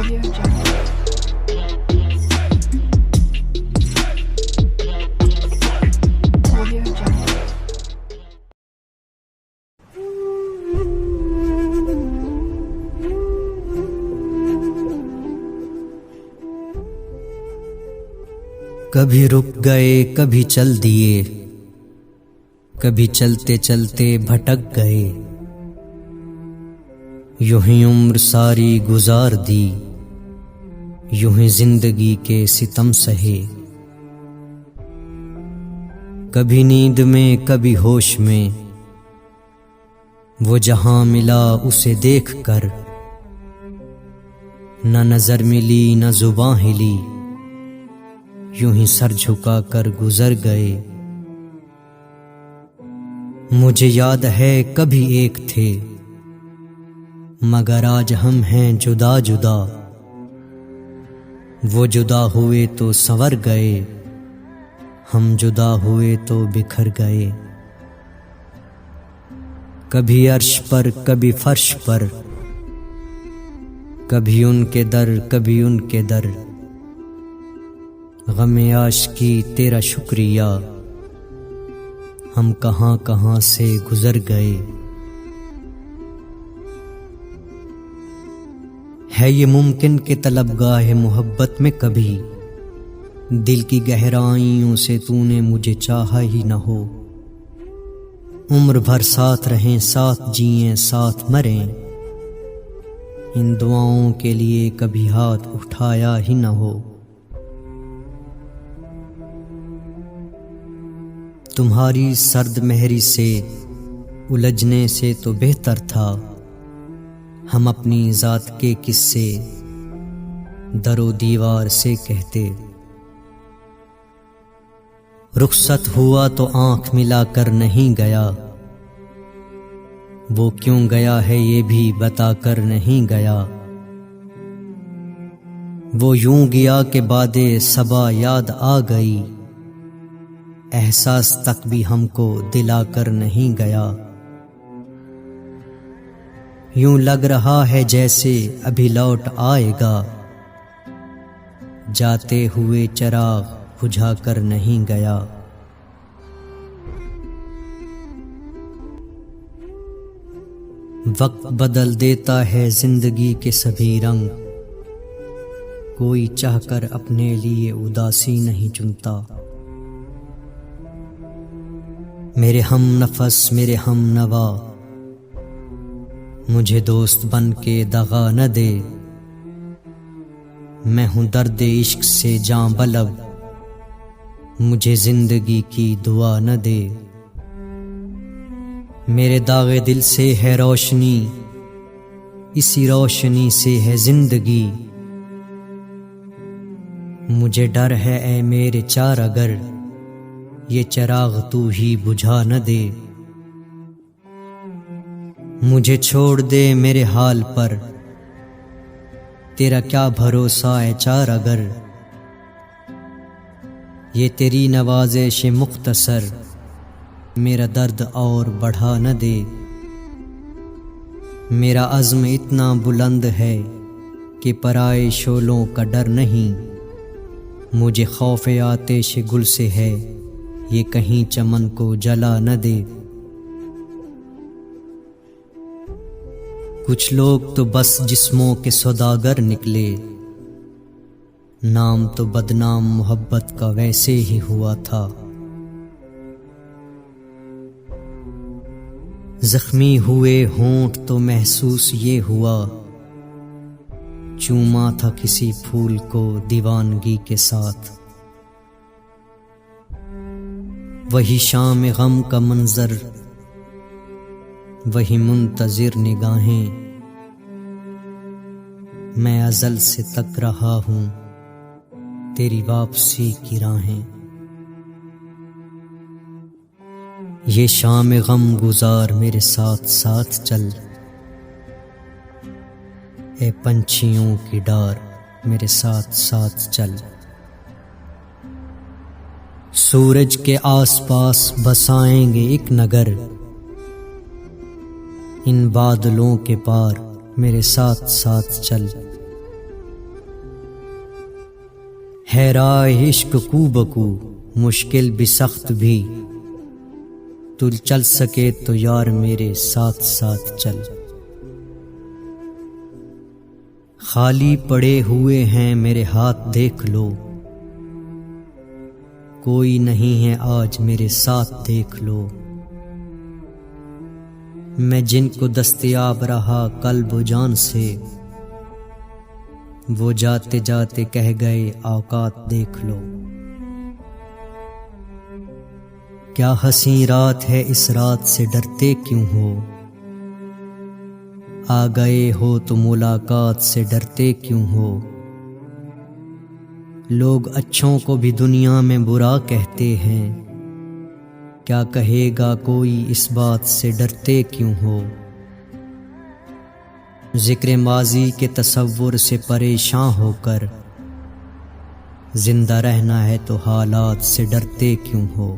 Audio Jungle. Audio Jungle. कभी रुक गए कभी चल दिए, कभी चलते चलते भटक गए। यूं ही उम्र सारी गुजार दी, यूं ही जिंदगी के सितम सहे। कभी नींद में कभी होश में, वो जहां मिला उसे देख कर न नजर मिली न जुबां हिली, यूं ही सर झुका कर गुजर गए। मुझे याद है कभी एक थे, मगर आज हम हैं जुदा जुदा। वो जुदा हुए तो संवर गए, हम जुदा हुए तो बिखर गए। कभी अर्श पर कभी फर्श पर, कभी उनके दर कभी उनके दर। गमे आशिकी तेरा शुक्रिया, हम कहां कहां से गुजर गए। है ये मुमकिन कि तलबगाह मोहब्बत में कभी दिल की गहराइयों से तूने मुझे चाहा ही न हो। उम्र भर साथ रहें साथ जिएं साथ मरें, इन दुआओं के लिए कभी हाथ उठाया ही न हो। तुम्हारी सर्द मेहरी से उलझने से तो बेहतर था हम अपनी जात के किस्से दरो दीवार से कहते। रुखसत हुआ तो आंख मिलाकर नहीं गया, वो क्यों गया है ये भी बताकर नहीं गया। वो यूं गया कि बादे सबा याद आ गई, एहसास तक भी हमको दिलाकर नहीं गया। यूं लग रहा है जैसे अभी लौट आएगा, जाते हुए चिराग बुझाकर नहीं गया। वक्त बदल देता है जिंदगी के सभी रंग, कोई चाहकर अपने लिए उदासी नहीं चुनता। मेरे हम नफस मेरे हम नवा, मुझे दोस्त बन के दगा न दे। मैं हूं दर्द इश्क से जां बलब, मुझे जिंदगी की दुआ न दे। मेरे दागे दिल से है रोशनी, इसी रोशनी से है जिंदगी। मुझे डर है ऐ मेरे चार अगर ये चिराग तू ही बुझा न दे। मुझे छोड़ दे मेरे हाल पर, तेरा क्या भरोसा है चार अगर। ये तेरी नवाज़िश मुख्तसर मेरा दर्द और बढ़ा न दे। मेरा अज़्म इतना बुलंद है कि पराए शोलों का डर नहीं। मुझे खौफ आतिश गुल से है, ये कहीं चमन को जला न दे। कुछ लोग तो बस जिस्मों के सौदागर निकले, नाम तो बदनाम मोहब्बत का वैसे ही हुआ था। जख्मी हुए होंठ तो महसूस ये हुआ, चूमा था किसी फूल को दीवानगी के साथ। वही शाम गम का मंजर, वही मुंतजिर निगाहें। मैं अज़ल से तक रहा हूं तेरी वापसी की राहें। ये शाम गम गुजार मेरे साथ साथ चल, ए पंछियों की डार मेरे साथ साथ चल। सूरज के आसपास बसाएंगे एक नगर, इन बादलों के पार मेरे साथ साथ चल। है राह इश्क कू बकू मुश्किल भी सख्त भी, तू चल सके तो यार मेरे साथ साथ चल। खाली पड़े हुए हैं मेरे हाथ देख लो, कोई नहीं है आज मेरे साथ देख लो। मैं जिनको दस्तयाब रहा कल्ब जान से, वो जाते जाते कह गए औकात देख लो। क्या हंसी रात है इस रात से डरते क्यों हो, आ गए हो तो मुलाकात से डरते क्यों हो। लोग अच्छों को भी दुनिया में बुरा कहते हैं, क्या कहेगा कोई इस बात से डरते क्यों हो। जिक्र माजी के तसव्वुर से परेशान होकर, जिंदा रहना है तो हालात से डरते क्यों हो।